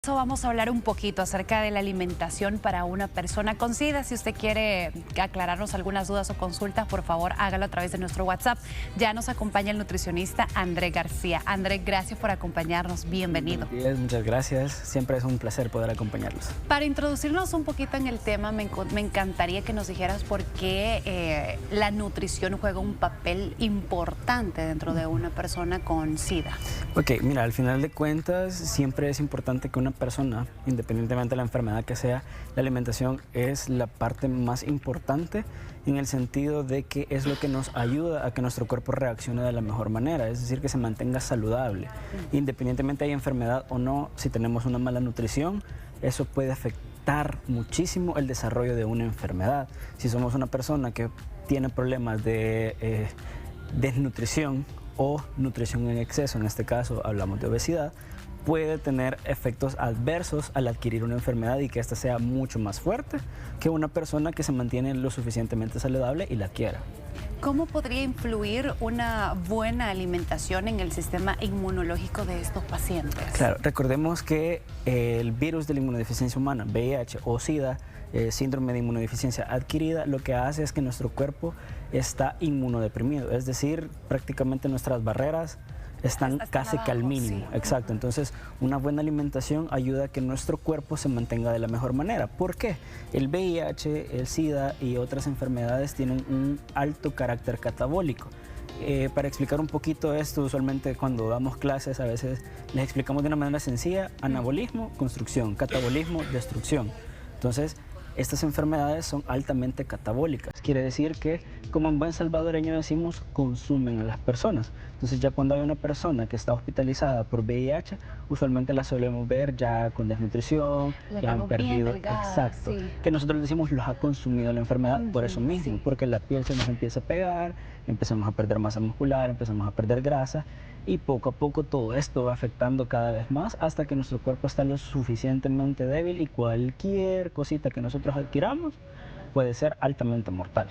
Vamos a hablar un poquito acerca de la alimentación para una persona con SIDA. Si usted quiere aclararnos algunas dudas o consultas, por favor, hágalo a través de nuestro WhatsApp. Ya nos acompaña el nutricionista André García. André, gracias por acompañarnos. Bienvenido. Muchas gracias. Siempre es un placer poder acompañarlos. Para introducirnos un poquito en el tema, me encantaría que nos dijeras por qué la nutrición juega un papel importante dentro de una persona con SIDA. Ok, mira, al final de cuentas, siempre es importante que una persona, independientemente de la enfermedad que sea, la alimentación es la parte más importante en el sentido de que es lo que nos ayuda a que nuestro cuerpo reaccione de la mejor manera, es decir, que se mantenga saludable. Independientemente de enfermedad o no, si tenemos una mala nutrición, eso puede afectar muchísimo el desarrollo de una enfermedad. Si somos una persona que tiene problemas de desnutrición o nutrición en exceso, en este caso hablamos de obesidad, puede tener efectos adversos al adquirir una enfermedad y que ésta sea mucho más fuerte que una persona que se mantiene lo suficientemente saludable y la adquiera. ¿Cómo podría influir una buena alimentación en el sistema inmunológico de estos pacientes? Claro, recordemos que el virus de la inmunodeficiencia humana, VIH o SIDA, síndrome de inmunodeficiencia adquirida, lo que hace es que nuestro cuerpo está inmunodeprimido, es decir, prácticamente nuestras barreras están casi que al mínimo. Sí. Exacto, entonces una buena alimentación ayuda a que nuestro cuerpo se mantenga de la mejor manera. ¿Por qué? El VIH, el SIDA y otras enfermedades tienen un alto carácter catabólico. Para explicar un poquito esto, usualmente cuando damos clases a veces les explicamos de una manera sencilla: anabolismo, construcción; catabolismo, destrucción. Entonces, estas enfermedades son altamente catabólicas. Quiere decir que, como en buen salvadoreño decimos, consumen a las personas. Entonces ya cuando hay una persona que está hospitalizada por VIH, usualmente la solemos ver ya con desnutrición, ya han perdido, exacto, sí, que nosotros decimos los ha consumido la enfermedad por eso mismo, sí, porque la piel se nos empieza a pegar, empezamos a perder masa muscular, empezamos a perder grasa, y poco a poco todo esto va afectando cada vez más hasta que nuestro cuerpo está lo suficientemente débil y cualquier cosita que nosotros adquiramos puede ser altamente mortal.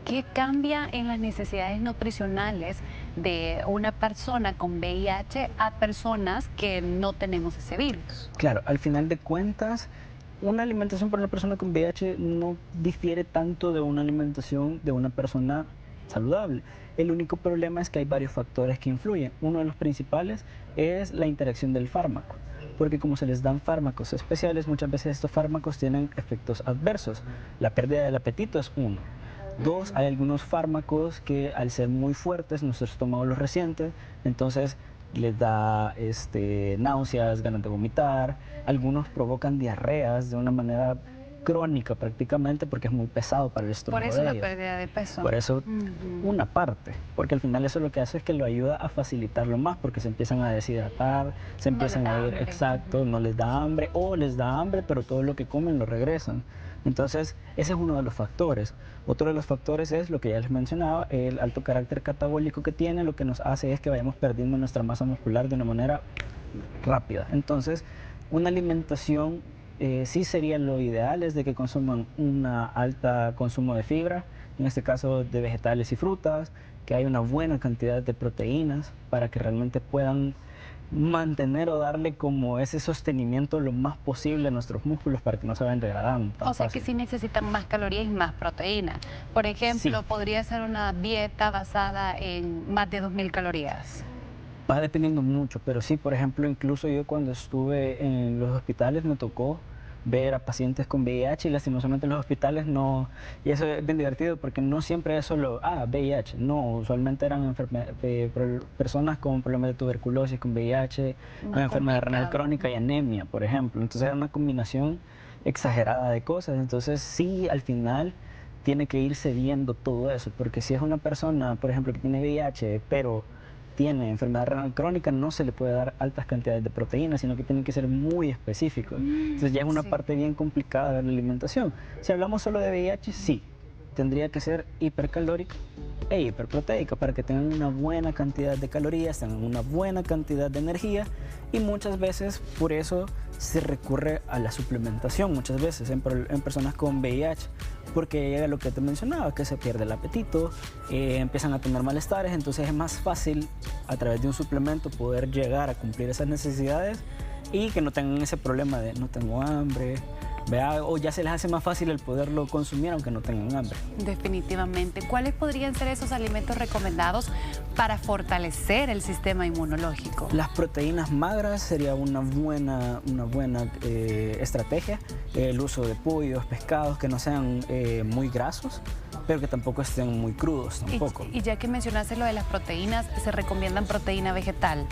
¿Qué cambia en las necesidades nutricionales de una persona con VIH a personas que no tenemos ese virus? Claro, al final de cuentas, una alimentación para una persona con VIH no difiere tanto de una alimentación de una persona saludable. El único problema es que hay varios factores que influyen. Uno de los principales es la interacción del fármaco, porque como se les dan fármacos especiales, muchas veces estos fármacos tienen efectos adversos. La pérdida del apetito es uno. Dos, hay algunos fármacos que al ser muy fuertes, nuestro estómago los resiente, entonces les da náuseas, ganas de vomitar. Algunos provocan diarreas de una manera crónica prácticamente porque es muy pesado para el estómago. Por eso la pérdida de peso. Por eso una parte, porque al final eso lo que hace es que lo ayuda a facilitarlo más, porque se empiezan a deshidratar, se empiezan a ir, exacto, no les da hambre o les da hambre, pero todo lo que comen lo regresan. Entonces, ese es uno de los factores. Otro de los factores es lo que ya les mencionaba, el alto carácter catabólico que tiene, lo que nos hace es que vayamos perdiendo nuestra masa muscular de una manera rápida. Entonces, una alimentación sí sería lo ideal, es de que consuman un alto consumo de fibra, en este caso de vegetales y frutas, que haya una buena cantidad de proteínas para que realmente puedan mantener o darle como ese sostenimiento lo más posible a nuestros músculos para que no se vayan degradando tan O sea fácil. que sí necesitan más calorías y más proteínas. Por ejemplo, sí, podría ser una dieta basada en más de 2000 calorías. Va dependiendo mucho, pero sí, por ejemplo, incluso yo cuando estuve en los hospitales me tocó ver a pacientes con VIH y lastimosamente en los hospitales no, y eso es bien divertido porque no siempre es solo, VIH, no, usualmente eran personas con problemas de tuberculosis, con VIH, con enfermedad renal crónica y anemia, por ejemplo. Entonces era una combinación exagerada de cosas, entonces sí, al final tiene que irse viendo todo eso, porque si es una persona, por ejemplo, que tiene VIH, pero tiene enfermedad renal crónica, no se le puede dar altas cantidades de proteínas, sino que tienen que ser muy específicos. Entonces ya es una parte bien complicada de la alimentación. Si hablamos solo de VIH, sí, tendría que ser hipercalórica e hiperproteica para que tengan una buena cantidad de calorías, tengan una buena cantidad de energía, y muchas veces por eso se recurre a la suplementación, muchas veces en personas con VIH, porque llega lo que te mencionaba, que se pierde el apetito, empiezan a tener malestares, entonces es más fácil a través de un suplemento poder llegar a cumplir esas necesidades y que no tengan ese problema de no tengo hambre, ¿vea? O ya se les hace más fácil el poderlo consumir aunque no tengan hambre. Definitivamente. ¿Cuáles podrían ser esos alimentos recomendados para fortalecer el sistema inmunológico? Las proteínas magras sería una buena estrategia. El uso de pollos, pescados que no sean muy grasos, pero que tampoco estén muy crudos tampoco. Y ya que mencionaste lo de las proteínas, ¿se recomiendan proteína vegetal?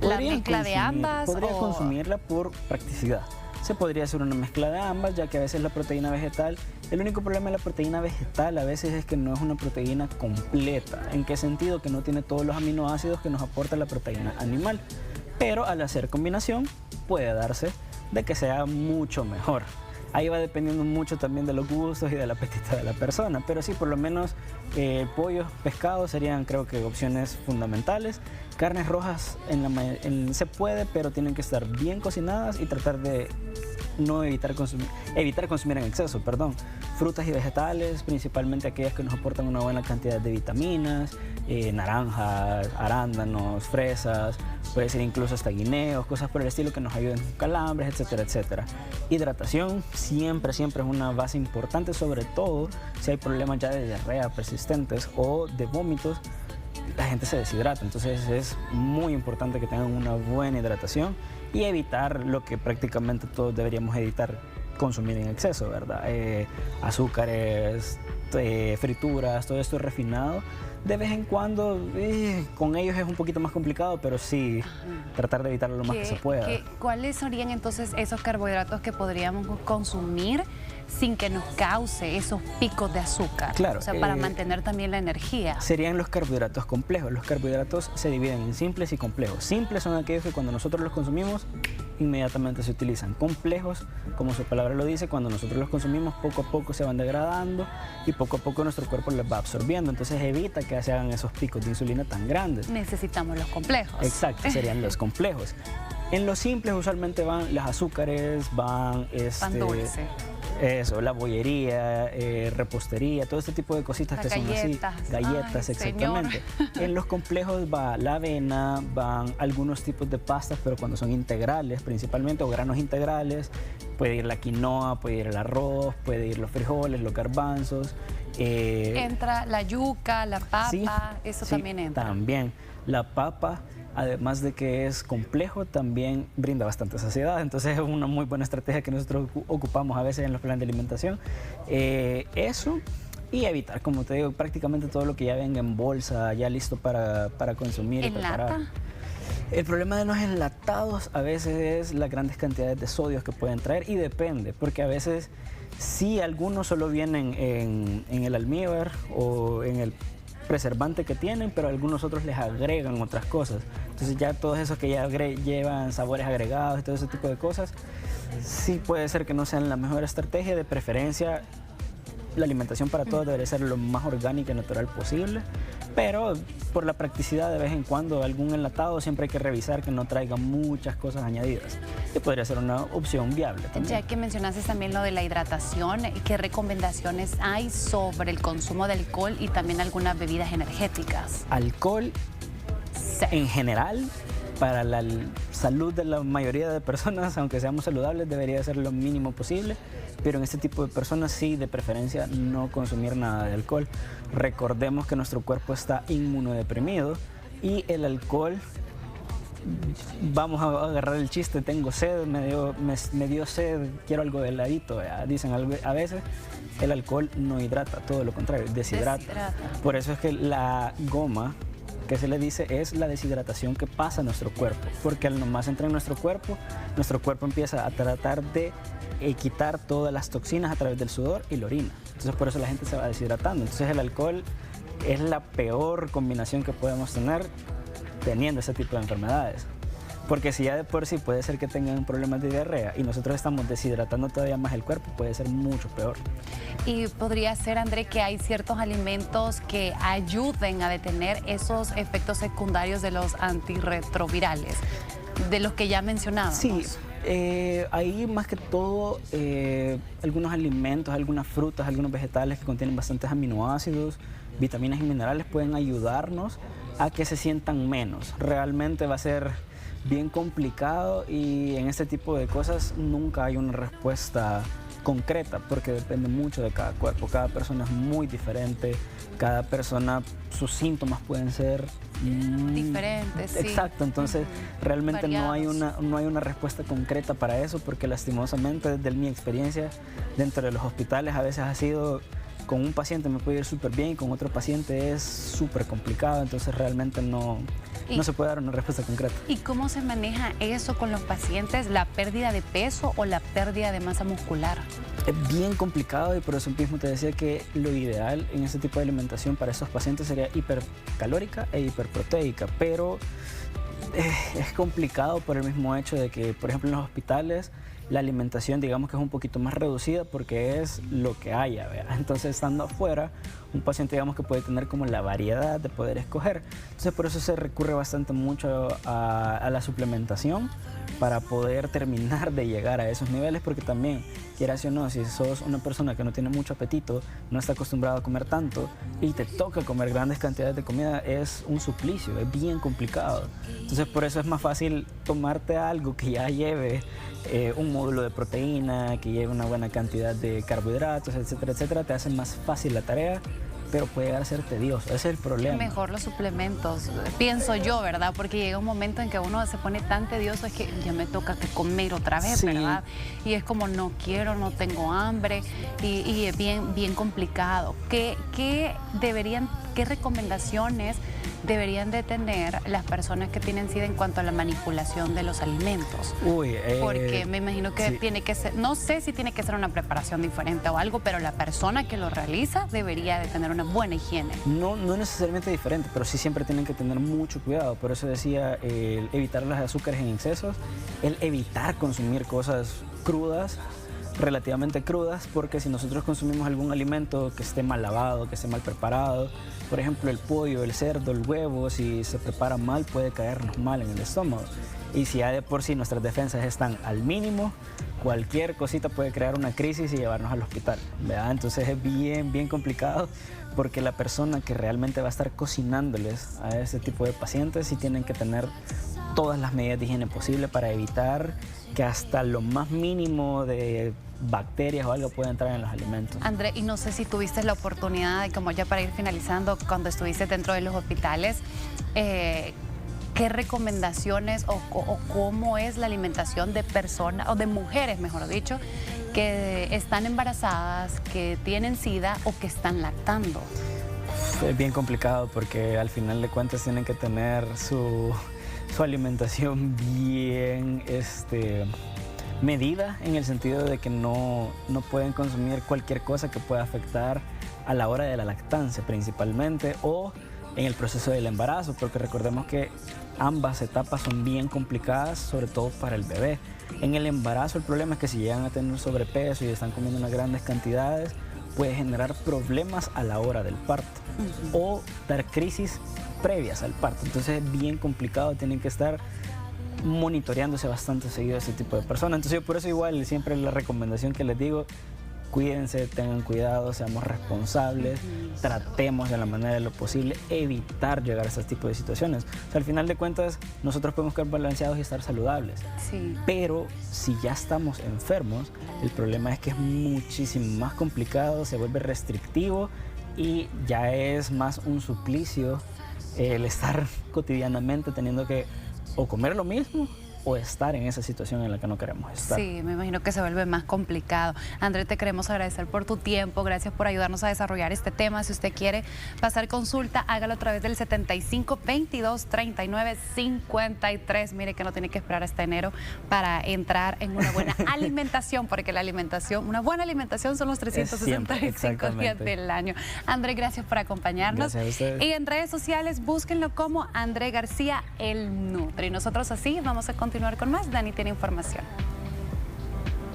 ¿La mezcla de ambas? Podría consumirla por practicidad. Se podría hacer una mezcla de ambas, ya que a veces la proteína vegetal, el único problema de la proteína vegetal a veces es que no es una proteína completa. ¿En qué sentido? Que no tiene todos los aminoácidos que nos aporta la proteína animal. Pero al hacer combinación puede darse de que sea mucho mejor. Ahí va dependiendo mucho también de los gustos y del apetito de la persona, pero sí, por lo menos pollo, pescado serían, creo que, opciones fundamentales. Carnes rojas se puede, pero tienen que estar bien cocinadas y tratar de no evitar consumir en exceso, perdón. Frutas y vegetales, principalmente aquellas que nos aportan una buena cantidad de vitaminas, naranjas, arándanos, fresas, puede ser incluso hasta guineos, cosas por el estilo que nos ayuden con calambres, etcétera, etcétera. Hidratación siempre es una base importante, sobre todo si hay problemas ya de diarrea persistentes o de vómitos. La gente se deshidrata, entonces es muy importante que tengan una buena hidratación y evitar lo que prácticamente todos deberíamos evitar consumir en exceso, ¿verdad? Azúcares, frituras, todo esto refinado. De vez en cuando, con ellos es un poquito más complicado, pero sí tratar de evitarlo lo más que se pueda. ¿Cuáles serían entonces esos carbohidratos que podríamos consumir sin que nos cause esos picos de azúcar? Claro. O sea, para mantener también la energía. Serían los carbohidratos complejos. Los carbohidratos se dividen en simples y complejos. Simples son aquellos que cuando nosotros los consumimos, inmediatamente se utilizan. Complejos, como su palabra lo dice, cuando nosotros los consumimos, poco a poco se van degradando y poco a poco nuestro cuerpo los va absorbiendo. Entonces evita que se hagan esos picos de insulina tan grandes. Necesitamos los complejos. Exacto, serían los complejos. En los simples usualmente van los azúcares, van pan dulce. Eso, la bollería, repostería, todo este tipo de cositas que son así. Galletas, exactamente. En los complejos va la avena, van algunos tipos de pastas, pero cuando son integrales principalmente, o granos integrales, puede ir la quinoa, puede ir el arroz, puede ir los frijoles, los garbanzos. Entra la yuca, la papa, sí, eso sí, también entra. También. La papa, además de que es complejo, también brinda bastante saciedad. Entonces es una muy buena estrategia que nosotros ocupamos a veces en los planes de alimentación. Eso, y evitar, como te digo, prácticamente todo lo que ya venga en bolsa, ya listo para consumir y preparar. ¿En lata? El problema de los enlatados a veces es las grandes cantidades de sodios que pueden traer, y depende, porque a veces sí, algunos solo vienen en el almíbar o en el preservante que tienen, pero algunos otros les agregan otras cosas. Entonces ya todos esos que ya llevan sabores agregados y todo ese tipo de cosas, sí puede ser que no sean la mejor estrategia. De preferencia, la alimentación para todos debería ser lo más orgánica y natural posible, pero por la practicidad, de vez en cuando algún enlatado siempre hay que revisar que no traiga muchas cosas añadidas, y podría ser una opción viable también. Ya que mencionaste también lo de la hidratación, ¿qué recomendaciones hay sobre el consumo de alcohol y también algunas bebidas energéticas? Alcohol, Sí. en general, para la salud de la mayoría de personas, aunque seamos saludables, debería ser lo mínimo posible, pero en este tipo de personas sí, de preferencia, no consumir nada de alcohol. Recordemos que nuestro cuerpo está inmunodeprimido y el alcohol, vamos a agarrar el chiste, tengo sed, me dio sed, quiero algo de heladito, dicen a veces. El alcohol no hidrata, todo lo contrario, deshidrata. Por eso es que la goma, que se le dice, es la deshidratación que pasa a nuestro cuerpo, porque al nomás entrar en nuestro cuerpo empieza a tratar de quitar todas las toxinas a través del sudor y la orina. Entonces por eso la gente se va deshidratando. Entonces el alcohol es la peor combinación que podemos tener teniendo ese tipo de enfermedades. Porque si ya de por sí puede ser que tengan problemas de diarrea y nosotros estamos deshidratando todavía más el cuerpo, puede ser mucho peor. Y podría ser, André, que hay ciertos alimentos que ayuden a detener esos efectos secundarios de los antirretrovirales, de los que ya mencionábamos. Sí, ahí más que todo algunos alimentos, algunas frutas, algunos vegetales que contienen bastantes aminoácidos, vitaminas y minerales pueden ayudarnos a que se sientan menos. Realmente va a ser bien complicado y en este tipo de cosas nunca hay una respuesta concreta porque depende mucho de cada cuerpo. Cada persona es muy diferente, cada persona, sus síntomas pueden ser diferentes. Sí. Exacto, entonces realmente no hay Variados. una respuesta concreta para eso porque lastimosamente desde mi experiencia dentro de los hospitales a veces ha sido con un paciente me puede ir súper bien y con otro paciente es súper complicado, entonces realmente no se puede dar una respuesta concreta. ¿Y cómo se maneja eso con los pacientes? ¿La pérdida de peso o la pérdida de masa muscular? Es bien complicado y por eso mismo te decía que lo ideal en este tipo de alimentación para estos pacientes sería hipercalórica e hiperproteica, pero es complicado por el mismo hecho de que, por ejemplo, en los hospitales la alimentación digamos que es un poquito más reducida porque es lo que haya, ¿verdad? Entonces estando afuera, un paciente digamos que puede tener como la variedad de poder escoger. Entonces por eso se recurre bastante mucho a la suplementación para poder terminar de llegar a esos niveles, porque también, quieras o no, si sos una persona que no tiene mucho apetito, no está acostumbrado a comer tanto y te toca comer grandes cantidades de comida, es un suplicio, es bien complicado. Entonces por eso es más fácil tomarte algo que ya lleve un módulo de proteína, que lleve una buena cantidad de carbohidratos, etcétera, etcétera, te hace más fácil la tarea, pero puede llegar a ser tedioso, ese es el problema. Mejor los suplementos, pienso yo, ¿verdad? Porque llega un momento en que uno se pone tan tedioso, es que ya me toca que comer otra vez, Sí. ¿verdad? Y es como no quiero, no tengo hambre y es bien complicado. ¿Qué recomendaciones deberían de tener las personas que tienen SIDA en cuanto a la manipulación de los alimentos? Porque me imagino que sí. tiene que ser, no sé si tiene que ser una preparación diferente o algo, pero la persona que lo realiza debería de tener una buena higiene. No necesariamente diferente, pero sí siempre tienen que tener mucho cuidado. Por eso decía, el evitar los azúcares en excesos, el evitar consumir cosas crudas, relativamente crudas, porque si nosotros consumimos algún alimento que esté mal lavado, que esté mal preparado, por ejemplo el pollo, el cerdo, el huevo, si se prepara mal puede caernos mal en el estómago. Y si ya de por sí nuestras defensas están al mínimo, cualquier cosita puede crear una crisis y llevarnos al hospital, ¿verdad? Entonces es bien complicado porque la persona que realmente va a estar cocinándoles a este tipo de pacientes sí tienen que tener todas las medidas de higiene posible para evitar que hasta lo más mínimo de bacterias o algo pueda entrar en los alimentos. André, y no sé si tuviste la oportunidad de, como ya para ir finalizando, cuando estuviste dentro de los hospitales, ¿qué recomendaciones o cómo es la alimentación de personas, o de mujeres, mejor dicho, que están embarazadas, que tienen SIDA o que están lactando? Es bien complicado porque al final de cuentas tienen que tener su alimentación bien medida, en el sentido de que no pueden consumir cualquier cosa que pueda afectar a la hora de la lactancia principalmente o en el proceso del embarazo, porque recordemos que ambas etapas son bien complicadas, sobre todo para el bebé. En el embarazo el problema es que si llegan a tener sobrepeso y están comiendo unas grandes cantidades, puede generar problemas a la hora del parto o dar crisis previas al parto. Entonces es bien complicado, tienen que estar monitoreándose bastante seguido a este tipo de personas. Entonces yo por eso igual siempre la recomendación que les digo, cuídense, tengan cuidado, seamos responsables, tratemos de la manera de lo posible, evitar llegar a este tipo de situaciones. O sea, al final de cuentas, nosotros podemos quedar balanceados y estar saludables. Sí. Pero si ya estamos enfermos, el problema es que es muchísimo más complicado, se vuelve restrictivo y ya es más un suplicio el estar cotidianamente teniendo que o comer lo mismo o estar en esa situación en la que no queremos estar. Sí, me imagino que se vuelve más complicado. André, te queremos agradecer por tu tiempo, gracias por ayudarnos a desarrollar este tema. Si usted quiere pasar consulta, hágalo a través del 75 22 39 53. Mire que no tiene que esperar hasta enero para entrar en una buena alimentación, porque la alimentación, una buena alimentación son los 365 días del año. André, gracias por acompañarnos. Gracias a ustedes. Y en redes sociales, búsquenlo como André García, el Nutri. Nosotros así vamos a continuar con más. Dani tiene información.